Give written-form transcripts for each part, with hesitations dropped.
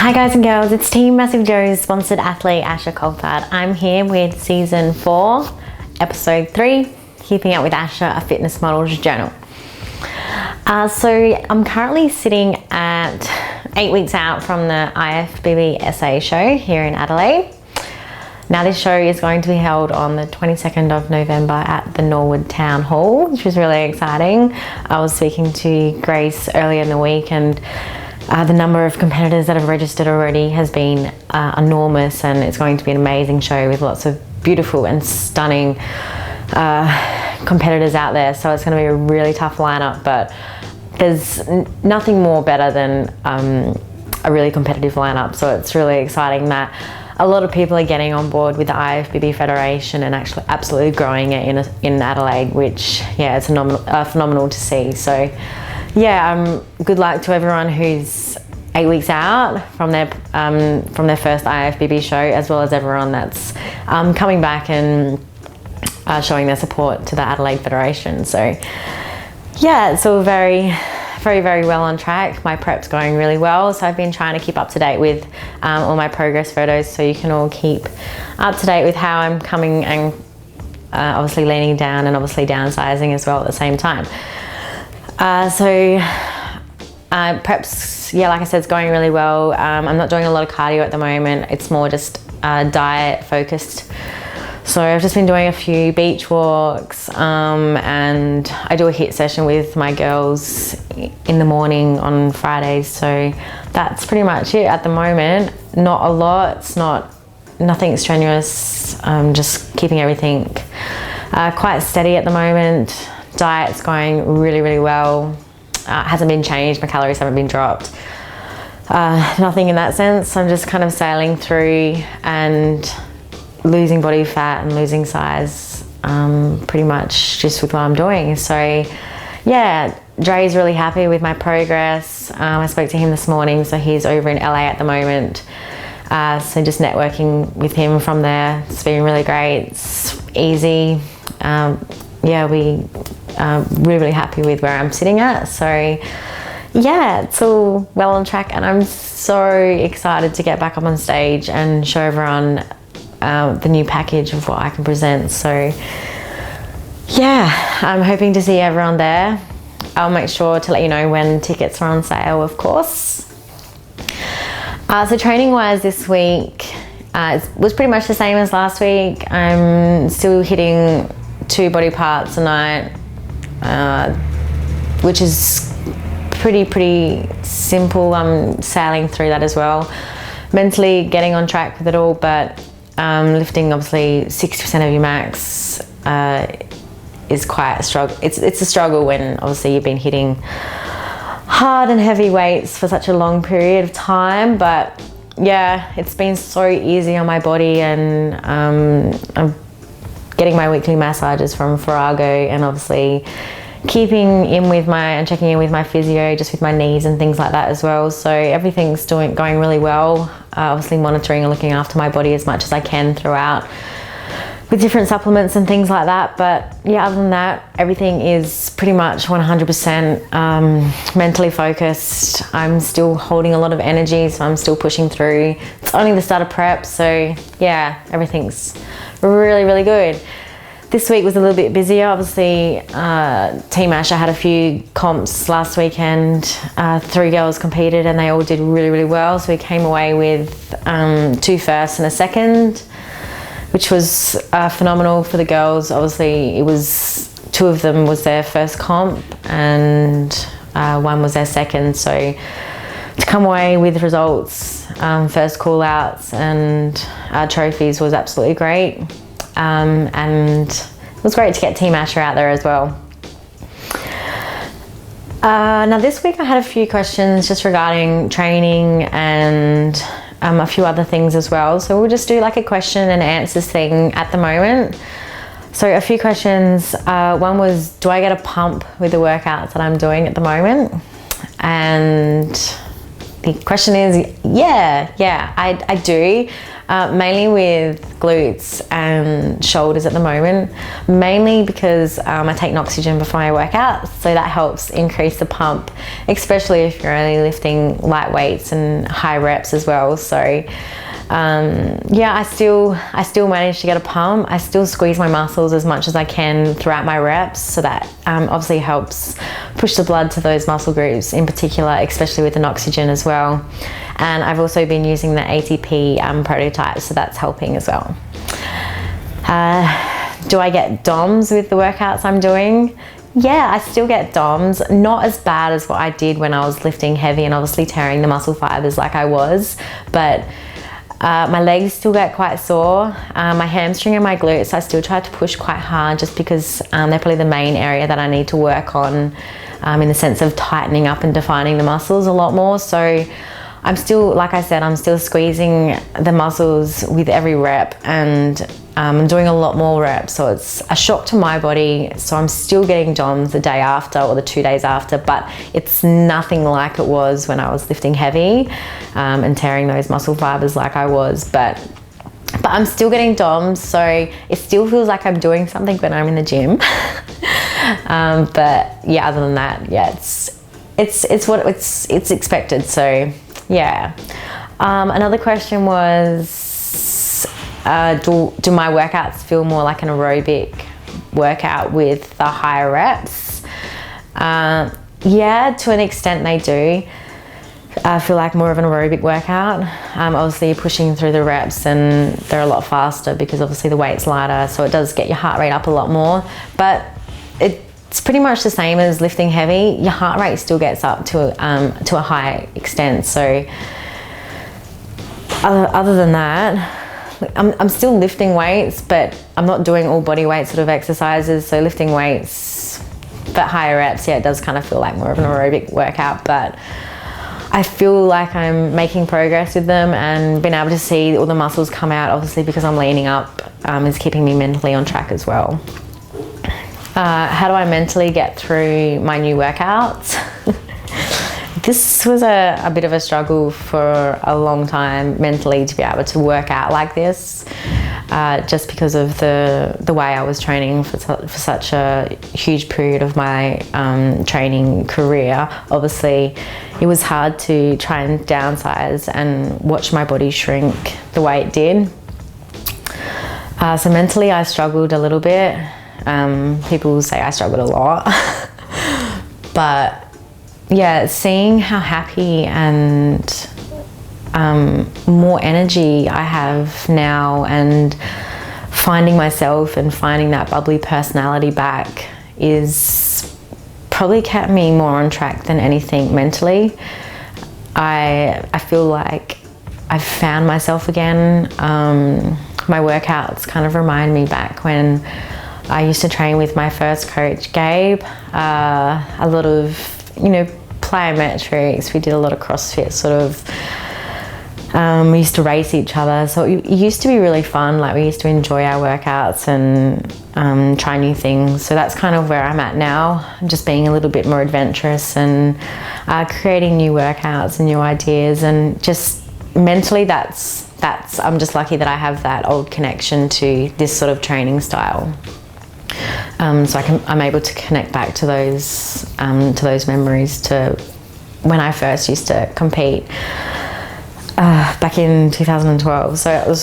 Hi guys and girls, it's Team Massive Joe's sponsored athlete Asha Coulthard. I'm here with season 4, episode 3, Keeping Up with Asha, a fitness model's journal. So I'm currently sitting at 8 weeks out from the IFBB SA show here in Adelaide. Now this show is going to be held on the 22nd of November at the Norwood Town Hall, which is really exciting. I was speaking to Grace earlier in the week and the number of competitors that have registered already has been enormous, and it's going to be an amazing show with lots of beautiful and stunning competitors out there. So it's going to be a really tough lineup, but there's nothing more better than a really competitive lineup. So it's really exciting that a lot of people are getting on board with the IFBB Federation and actually absolutely growing it in Adelaide, which, yeah, it's phenomenal to see. So yeah, good luck to everyone who's 8 weeks out from their first IFBB show, as well as everyone that's coming back and showing their support to the Adelaide Federation. So yeah, it's all very well on track. My prep's going really well, so I've been trying to keep up to date with all my progress photos, so you can all keep up to date with how I'm coming and obviously leaning down and obviously downsizing as well at the same time. Prep's, yeah, like I said, it's going really well. I'm not doing a lot of cardio at the moment. It's more just diet focused. So I've just been doing a few beach walks, and I do a HIIT session with my girls in the morning on Fridays. So that's pretty much it at the moment. Not a lot. It's nothing strenuous. Just keeping everything quite steady at the moment. Diet's going really well. Hasn't been changed. My calories haven't been dropped. Nothing in that sense. I'm just kind of sailing through and losing body fat and losing size, pretty much just with what I'm doing. So yeah, Dre's really happy with my progress. I spoke to him this morning, so he's over in LA at the moment. So just networking with him from there. It's been really great. It's easy. Yeah, we really happy with where I'm sitting at. So yeah, it's all well on track, and I'm so excited to get back up on stage and show everyone the new package of what I can present. So yeah, I'm hoping to see everyone there. I'll make sure to let you know when tickets are on sale, of course. So training wise this week, it was pretty much the same as last week. I'm still hitting 2 body parts a night, which is pretty simple. I'm sailing through that as well. Mentally getting on track with it all, but lifting obviously 60% of your max is quite a struggle. It's a struggle when obviously you've been hitting hard and heavy weights for such a long period of time, but yeah, it's been so easy on my body, and I'm getting my weekly massages from Farrago, and obviously checking in with my physio, just with my knees and things like that as well. So everything's going really well. Obviously monitoring and looking after my body as much as I can throughout with different supplements and things like that. But yeah, other than that, everything is pretty much 100% mentally focused. I'm still holding a lot of energy, so I'm still pushing through. It's only the start of prep, so yeah, everything's really good. This week was a little bit busier. Obviously, Team Asha had a few comps last weekend. 3 girls competed and they all did really well. So we came away with 2 firsts and a second, which was phenomenal for the girls. Obviously, it was 2 of them was their first comp and 1 was their second. So to come away with results, first call outs and trophies was absolutely great. And it was great to get Team Asha out there as well. Now this week I had a few questions just regarding training and a few other things as well. So we'll just do like a question and answers thing at the moment. So a few questions. One was, do I get a pump with the workouts that I'm doing at the moment? And the question is, yeah, I do. Mainly with glutes and shoulders at the moment, mainly because I take Noxygen before I work out, so that helps increase the pump, especially if you're only lifting light weights and high reps as well. So yeah, I still manage to get a pump. I still squeeze my muscles as much as I can throughout my reps, so that obviously helps push the blood to those muscle groups in particular, especially with the Noxygen as well. And I've also been using the ATP prototype, so that's helping as well. Do I get DOMs with the workouts I'm doing? Yeah, I still get DOMs, not as bad as what I did when I was lifting heavy and obviously tearing the muscle fibers like I was, but my legs still get quite sore. My hamstring and my glutes, I still try to push quite hard, just because they're probably the main area that I need to work on, in the sense of tightening up and defining the muscles a lot more. So I'm still, like I said, I'm still squeezing the muscles with every rep, and I'm doing a lot more reps, so it's a shock to my body. So I'm still getting DOMs the day after or the 2 days after, but it's nothing like it was when I was lifting heavy and tearing those muscle fibers like I was. But I'm still getting DOMs, so it still feels like I'm doing something when I'm in the gym. But yeah, other than that, yeah, it's what it's expected. So yeah. Another question was, do my workouts feel more like an aerobic workout with the higher reps? Yeah, to an extent they do. I feel like more of an aerobic workout. Obviously you're pushing through the reps and they're a lot faster because obviously the weight's lighter, so it does get your heart rate up a lot more. But it's pretty much the same as lifting heavy. Your heart rate still gets up to a high extent. So other than that, I'm still lifting weights, but I'm not doing all body weight sort of exercises. So lifting weights, but higher reps, yeah, it does kind of feel like more of an aerobic workout. But I feel like I'm making progress with them, and being able to see all the muscles come out, obviously because I'm leaning up, is keeping me mentally on track as well. How do I mentally get through my new workouts? This was a bit of a struggle for a long time mentally, to be able to work out like this, just because of the way I was training for such a huge period of my training career. Obviously, it was hard to try and downsize and watch my body shrink the way it did. So mentally, I struggled a little bit. People say I struggled a lot, but yeah, seeing how happy and more energy I have now, and finding myself and finding that bubbly personality back, is probably kept me more on track than anything mentally. I feel like I've found myself again. My workouts kind of remind me back when I used to train with my first coach, Gabe. A lot of, plyometrics. We did a lot of CrossFit sort of. We used to race each other, so it used to be really fun. Like, we used to enjoy our workouts and try new things. So that's kind of where I'm at now. I'm just being a little bit more adventurous and creating new workouts and new ideas, and just mentally I'm just lucky that I have that old connection to this sort of training style. So I'm able to connect back to those memories, to when I first used to compete back in 2012. So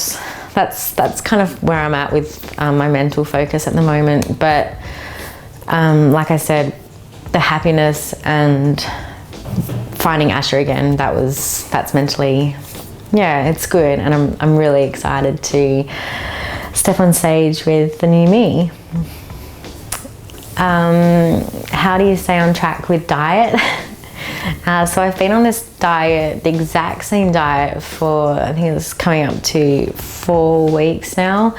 that's kind of where I'm at with my mental focus at the moment. But like I said, the happiness and finding Asha again, that's mentally, yeah, it's good, and I'm really excited to step on stage with the new me. How do you stay on track with diet? So I've been on this diet, the exact same diet, for I think it's coming up to 4 weeks now.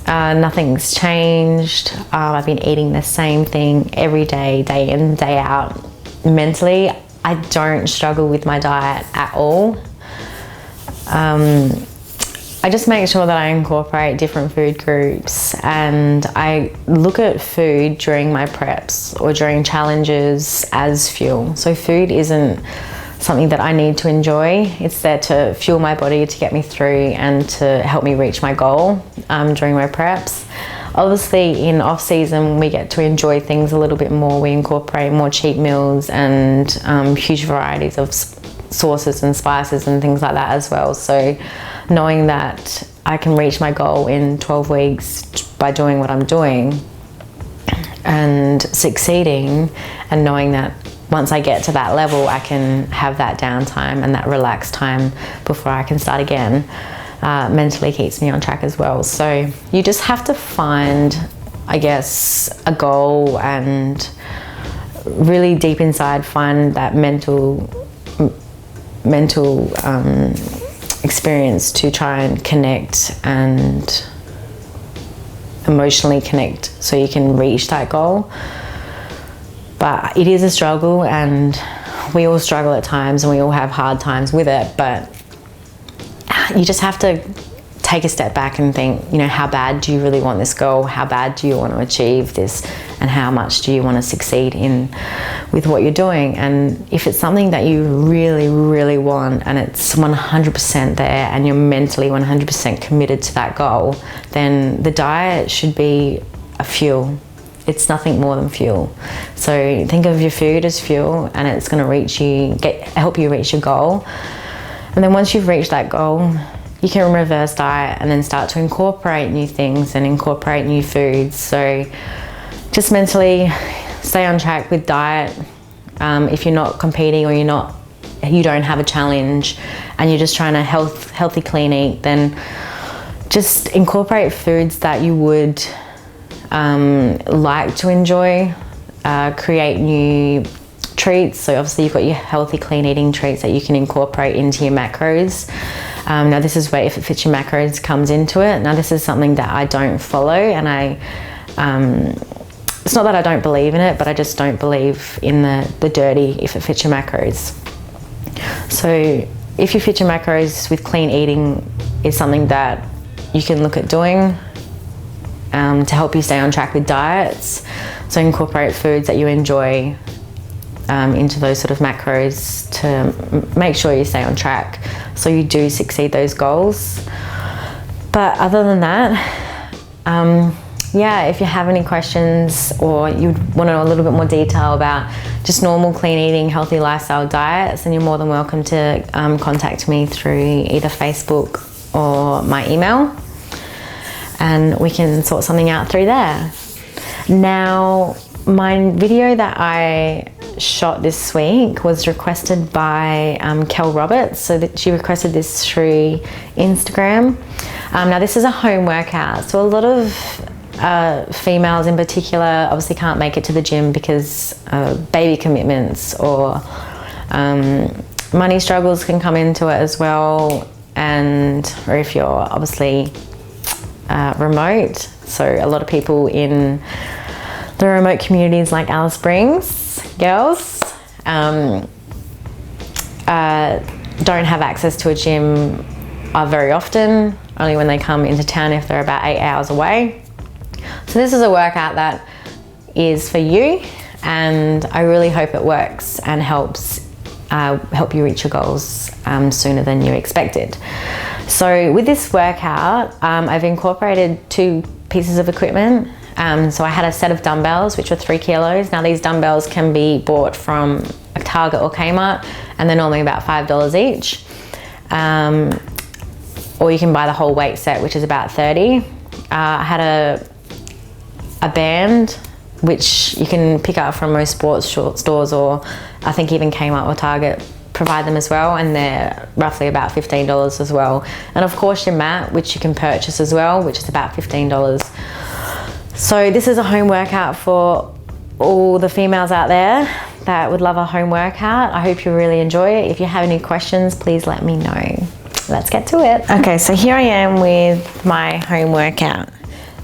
Nothing's changed. I've been eating the same thing every day, day in, day out. Mentally, I don't struggle with my diet at all. I just make sure that I incorporate different food groups, and I look at food during my preps or during challenges as fuel. So food isn't something that I need to enjoy. It's there to fuel my body, to get me through and to help me reach my goal during my preps. Obviously in off season we get to enjoy things a little bit more. We incorporate more cheat meals and huge varieties of sauces and spices and things like that as well. So knowing that I can reach my goal in 12 weeks by doing what I'm doing and succeeding, and knowing that once I get to that level I can have that downtime and that relaxed time before I can start again, mentally keeps me on track as well. So you just have to find, I guess, a goal and really deep inside find that mental experience to try and connect and emotionally connect so you can reach that goal. But it is a struggle, and we all struggle at times and we all have hard times with it, but you just have to take a step back and think, you know, how bad do you really want this goal? How bad do you want to achieve this? And how much do you want to succeed in with what you're doing? And if it's something that you really, really want and it's 100% there and you're mentally 100% committed to that goal, then the diet should be a fuel. It's nothing more than fuel. So think of your food as fuel, and it's going to help you reach your goal. And then once you've reached that goal, you can reverse diet and then start to incorporate new things and incorporate new foods. So just mentally stay on track with diet. If you're not competing or you don't have a challenge and you're just trying to healthy clean eat, then just incorporate foods that you would like to enjoy. Create new treats. So obviously you've got your healthy clean eating treats that you can incorporate into your macros. Now this is where If It Fits Your Macros comes into it. Now this is something that I don't follow, and it's not that I don't believe in it, but I just don't believe in the dirty If It Fits Your Macros. So If You Fit Your Macros with clean eating is something that you can look at doing to help you stay on track with diets. So incorporate foods that you enjoy into those sort of macros to make sure you stay on track so you do succeed those goals. But other than that, yeah, if you have any questions or you want to know a little bit more detail about just normal clean eating, healthy lifestyle diets, then you're more than welcome to contact me through either Facebook or my email, and we can sort something out through there. Now, my video that I shot this week was requested by Kel Roberts. So that she requested this through Instagram. Now this is a home workout, so a lot of females in particular obviously can't make it to the gym because baby commitments or money struggles can come into it as well, or if you're obviously remote. So a lot of people in the remote communities like Alice Springs girls don't have access to a gym very often, only when they come into town if they're about 8 hours away. So this is a workout that is for you, and I really hope it works and helps help you reach your goals sooner than you expected. So with this workout, I've incorporated 2 pieces of equipment. So I had a set of dumbbells, which were 3 kilos. Now these dumbbells can be bought from a Target or Kmart, and they're normally about $5 each. Or you can buy the whole weight set, which is about $30. I had a band, which you can pick up from most sports stores, or I think even Kmart or Target provide them as well, and they're roughly about $15 as well. And of course your mat, which you can purchase as well, which is about $15. So this is a home workout for all the females out there that would love a home workout. I hope you really enjoy it. If you have any questions, please let me know. Let's get to it. Okay, so here I am with my home workout.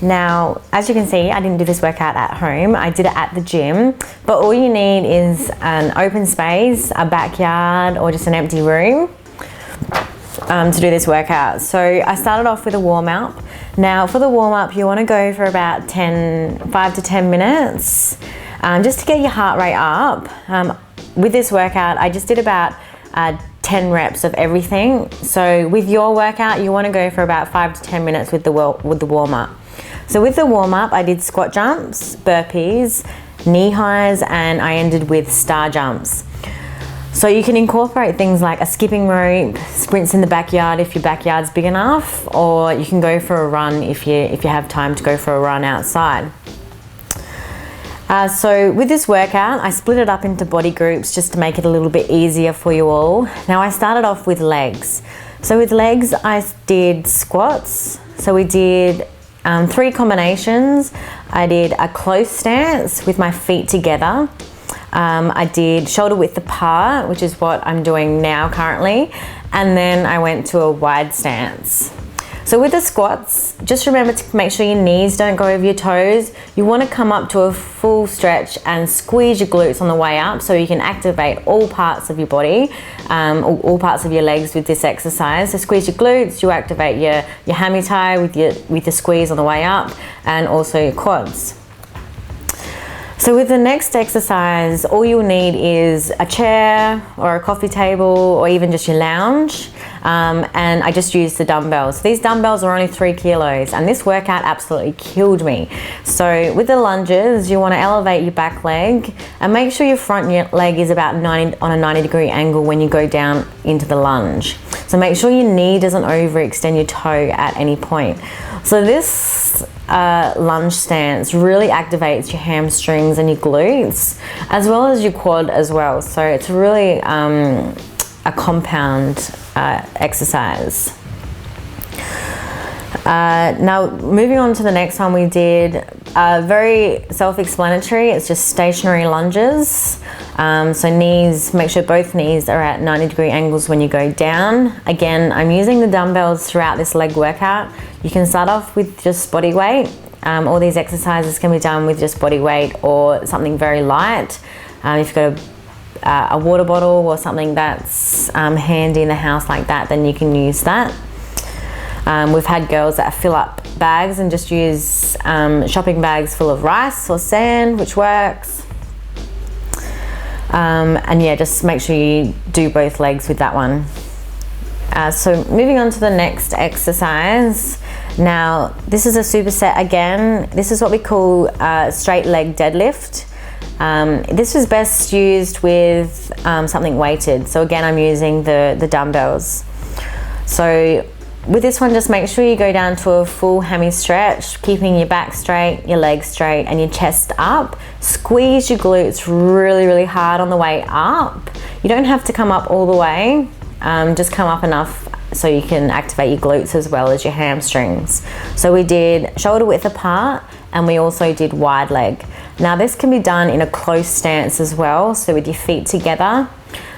Now, as you can see, I didn't do this workout at home. I did it at the gym, but all you need is an open space, a backyard, or just an empty room to do this workout. So I started off with a warm up. Now for the warm up, you want to go for about 5 to 10 minutes, just to get your heart rate up. With this workout, I just did about 10 reps of everything. So with your workout, you want to go for about 5 to 10 minutes with the warm-up. So with the warm-up, I did squat jumps, burpees, knee highs, and I ended with star jumps. So you can incorporate things like a skipping rope, sprints in the backyard if your backyard's big enough, or you can go for a run if you have time to go for a run outside. So with this workout, I split it up into body groups just to make it a little bit easier for you all. Now I started off with legs. So with legs, I did squats. So we did 3 combinations. I did a close stance with my feet together. I did shoulder width apart, which is what I'm doing now currently. And then I went to a wide stance. So with the squats, just remember to make sure your knees don't go over your toes. You want to come up to a full stretch and squeeze your glutes on the way up so you can activate all parts of your body, all parts of your legs with this exercise. So squeeze your glutes, you activate your hammy tie with the squeeze on the way up, and also your quads. So with the next exercise, all you'll need is a chair or a coffee table or even just your lounge. And I just used the dumbbells. These dumbbells are only 3 kilos and this workout absolutely killed me. So with the lunges, you want to elevate your back leg and make sure your front leg is about on a 90-degree angle when you go down into the lunge. So make sure your knee doesn't overextend your toe at any point. So this lunge stance really activates your hamstrings and your glutes as well as your quad as well. So it's really a compound exercise. Now moving on to the next one, we did very self-explanatory. It's just stationary lunges. So knees, make sure both knees are at 90-degree angles when you go down. Again, I'm using the dumbbells throughout this leg workout. You can start off with just body weight. All these exercises can be done with just body weight or something very light. If you've got a water bottle or something that's handy in the house like that, then you can use that. We've had girls that fill up bags and just use shopping bags full of rice or sand, which works. And yeah, just make sure you do both legs with that one. So moving on to the next exercise. Now, this is a superset again. This is what we call straight leg deadlift. This is best used with something weighted. So again, I'm using the dumbbells. So with this one, just make sure you go down to a full hammy stretch, keeping your back straight, your legs straight, and your chest up. Squeeze your glutes really, really hard on the way up. You don't have to come up all the way. Just come up enough so you can activate your glutes as well as your hamstrings. So we did shoulder width apart and we also did wide leg. Now this can be done in a close stance as well, so with your feet together.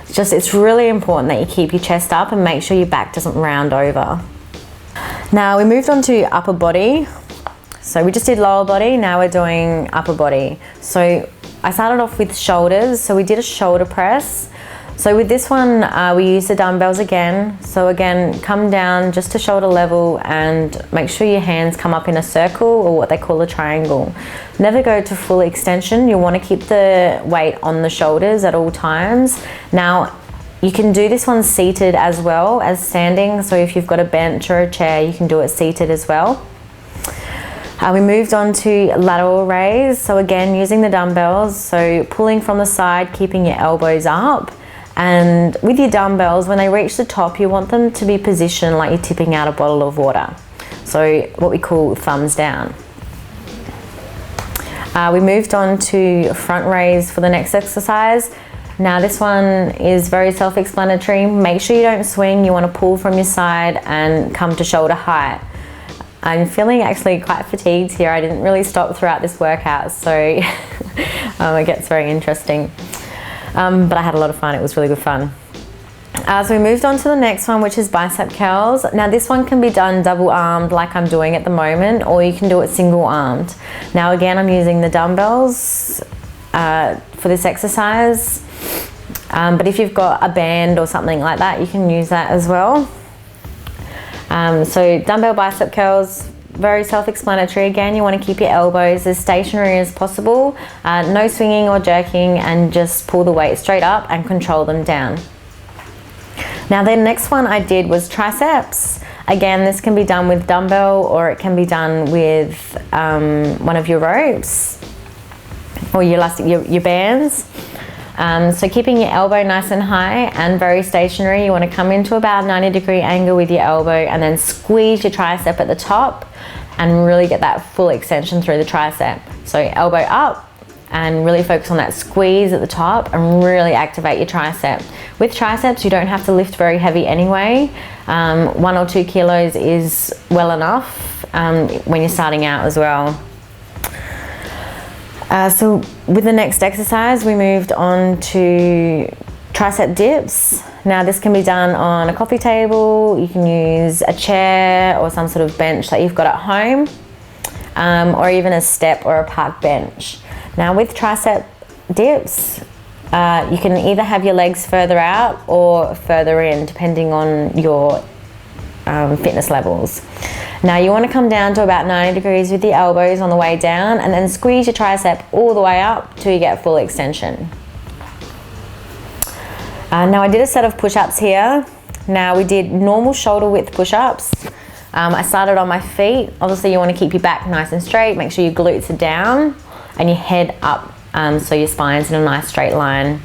It's really important that you keep your chest up and make sure your back doesn't round over. Now we moved on to upper body. So we just did lower body, now we're doing upper body. So I started off with shoulders, so we did a shoulder press. So with this one, we use the dumbbells again. So again, come down just to shoulder level and make sure your hands come up in a circle or what they call a triangle. Never go to full extension. You want to keep the weight on the shoulders at all times. Now, you can do this one seated as well as standing. So if you've got a bench or a chair, you can do it seated as well. We moved on to lateral raise. So again, using the dumbbells. So pulling from the side, keeping your elbows up. And with your dumbbells, when they reach the top, you want them to be positioned like you're tipping out a bottle of water. So what we call thumbs down. We moved on to front raise for the next exercise. Now this one is very self-explanatory. Make sure you don't swing. You want to pull from your side and come to shoulder height. I'm feeling actually quite fatigued here. I didn't really stop throughout this workout, so it gets very interesting. But I had a lot of fun. It was really good fun. So we moved on to the next one, which is bicep curls. Now this one can be done double armed like I'm doing at the moment, or you can do it single armed. Now again, I'm using the dumbbells for this exercise. But if you've got a band or something like that, you can use that as well. So dumbbell bicep curls, very self-explanatory. Again, you want to keep your elbows as stationary as possible, no swinging or jerking, and just pull the weight straight up and control them down. Now the next one I did was triceps. Again, this can be done with dumbbell, or it can be done with one of your ropes or your elastic, your bands. So keeping your elbow nice and high and very stationary, you want to come into about a 90-degree angle with your elbow and then squeeze your tricep at the top and really get that full extension through the tricep. So elbow up and really focus on that squeeze at the top and really activate your tricep. With triceps, you don't have to lift very heavy anyway. 1 or 2 kilos is well enough when you're starting out as well. So with the next exercise, we moved on to tricep dips. Now this can be done on a coffee table, you can use a chair or some sort of bench that you've got at home, or even a step or a park bench. Now with tricep dips, you can either have your legs further out or further in, depending on your fitness levels. Now you want to come down to about 90 degrees with the elbows on the way down and then squeeze your tricep all the way up till you get full extension. Now I did a set of push-ups here. Now we did normal shoulder width push-ups. I started on my feet. Obviously you want to keep your back nice and straight, make sure your glutes are down and your head up, so your spine's in a nice straight line.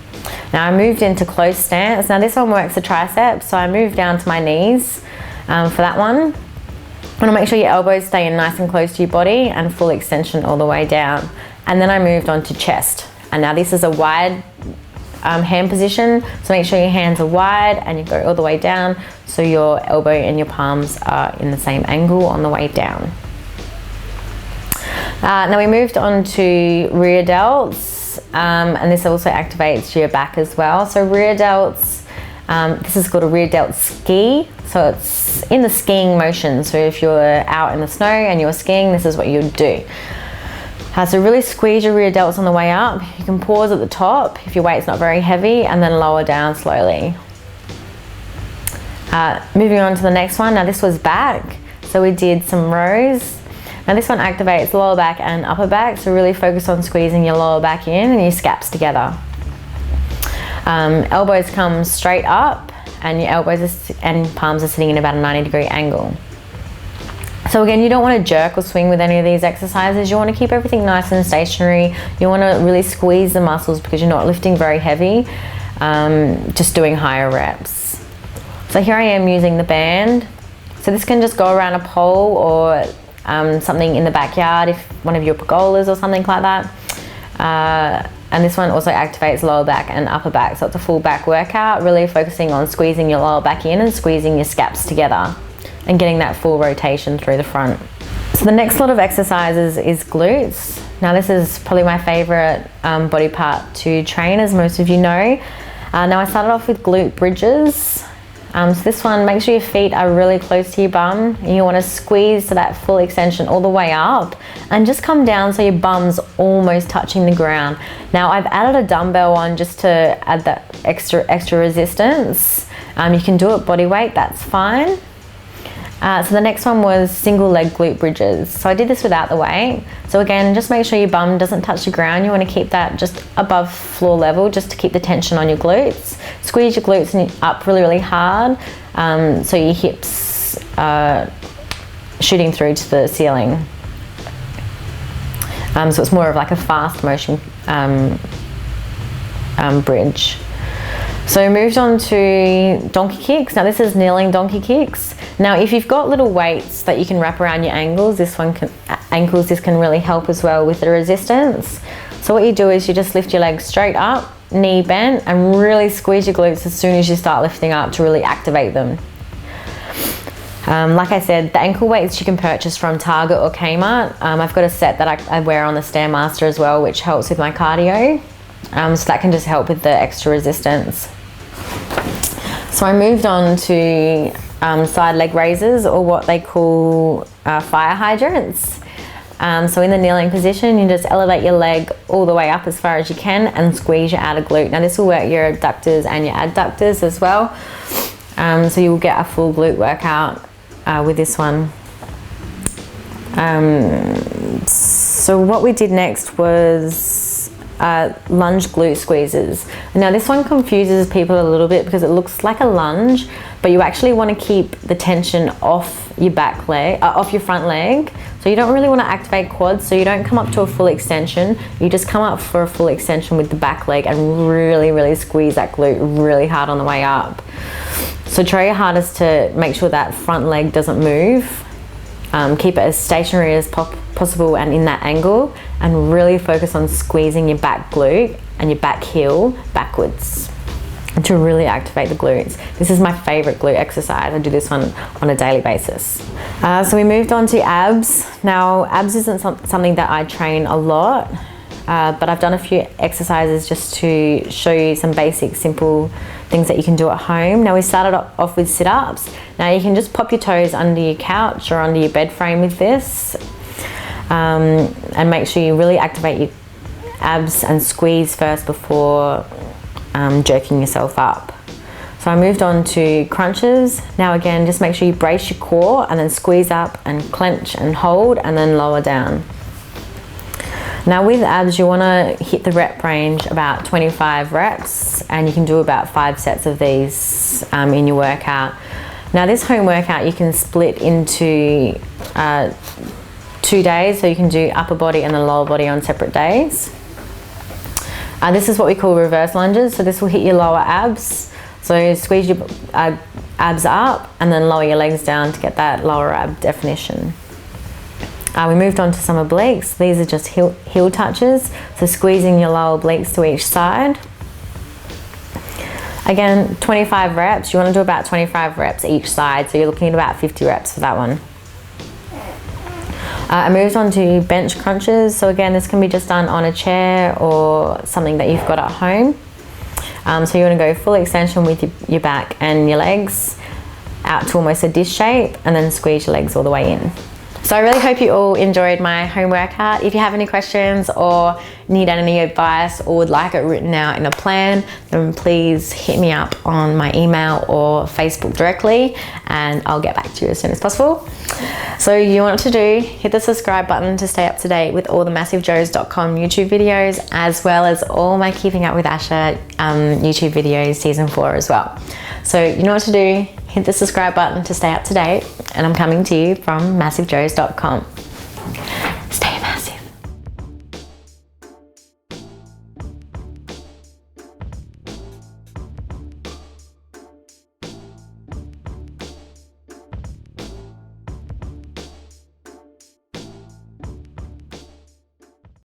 Now I moved into close stance. Now this one works the triceps, so I moved down to my knees for that one. You want to make sure your elbows stay in nice and close to your body and full extension all the way down. And then I moved on to chest. And now this is a wide hand position, so make sure your hands are wide and you go all the way down so your elbow and your palms are in the same angle on the way down. Now we moved on to rear delts, and this also activates your back as well. So rear delts, this is called a rear delt ski. So it's in the skiing motion. So if you're out in the snow and you're skiing, this is what you'd do. So really squeeze your rear delts on the way up. You can pause at the top if your weight's not very heavy and then lower down slowly. Moving on to the next one. Now this was back. So we did some rows. Now this one activates lower back and upper back. So really focus on squeezing your lower back in and your scaps together. Elbows come straight up and your elbows and palms are sitting in about a 90-degree angle. So again, you don't want to jerk or swing with any of these exercises. You want to keep everything nice and stationary. You want to really squeeze the muscles because you're not lifting very heavy, just doing higher reps. So here I am using the band. So this can just go around a pole or something in the backyard, if one of your pergolas or something like that. And this one also activates lower back and upper back. So it's a full back workout, really focusing on squeezing your lower back in and squeezing your scaps together and getting that full rotation through the front. So the next lot of exercises is glutes. Now this is probably my favorite body part to train, as most of you know. Now I started off with glute bridges. So this one, make sure your feet are really close to your bum and you want to squeeze to that full extension all the way up and just come down so your bum's almost touching the ground. Now I've added a dumbbell on just to add that extra resistance. You can do it body weight, that's fine. So the next one was single leg glute bridges. So I did this without the weight. So again, just make sure your bum doesn't touch the ground. You want to keep that just above floor level just to keep the tension on your glutes. Squeeze your glutes up really, really hard so your hips are shooting through to the ceiling. So it's more of like a fast motion bridge. So we moved on to donkey kicks. Now this is kneeling donkey kicks. Now if you've got little weights that you can wrap around your ankles, this can really help as well with the resistance. So what you do is you just lift your legs straight up, knee bent, and really squeeze your glutes as soon as you start lifting up to really activate them. Like I said, the ankle weights you can purchase from Target or Kmart. I've got a set that I wear on the Stairmaster as well, which helps with my cardio. So that can just help with the extra resistance. So I moved on to side leg raises, or what they call fire hydrants. So in the kneeling position, you just elevate your leg all the way up as far as you can and squeeze your outer glute. Now this will work your abductors and your adductors as well. So you will get a full glute workout with this one. So what we did next was lunge glute squeezes. Now this one confuses people a little bit because it looks like a lunge, but you actually want to keep the tension off your back leg, off your front leg. So you don't really want to activate quads, so you don't come up to a full extension. You just come up for a full extension with the back leg and really squeeze that glute really hard on the way up. So try your hardest to make sure that front leg doesn't move. Keep it as stationary as possible and in that angle, and really focus on squeezing your back glute and your back heel backwards to really activate the glutes. This is my favorite glute exercise. I do this one on a daily basis. So we moved on to abs. Now abs isn't something that I train a lot, but I've done a few exercises just to show you some basic simple things that you can do at home. Now we started off with sit-ups. Now you can just pop your toes under your couch or under your bed frame with this, and make sure you really activate your abs and squeeze first before jerking yourself up. So I moved on to crunches. Now again, just make sure you brace your core and then squeeze up and clench and hold and then lower down. Now with abs, you want to hit the rep range about 25 reps, and you can do about 5 sets of these in your workout. Now this home workout you can split into 2 days, so you can do upper body and the lower body on separate days. This is what we call reverse lunges, so this will hit your lower abs. So squeeze your abs up and then lower your legs down to get that lower ab definition. We moved on to some obliques. These are just heel touches, so squeezing your lower obliques to each side. Again, 25 reps. You want to do about 25 reps each side, so you're looking at about 50 reps for that one. I moved on to bench crunches. So again, this can be just done on a chair or something that you've got at home. So you want to go full extension with your back and your legs out to almost a disc shape, and then squeeze your legs all the way in. So I really hope you all enjoyed my home workout. If you have any questions or need any advice or would like it written out in a plan, then please hit me up on my email or Facebook directly, and I'll get back to you as soon as possible. So you want to do, hit the subscribe button to stay up to date with all the MassiveJoes.com YouTube videos, as well as all my Keeping Up with Asha YouTube videos, season 4 as well. So you know what to do, hit the subscribe button to stay up to date, and I'm coming to you from MassiveJoes.com.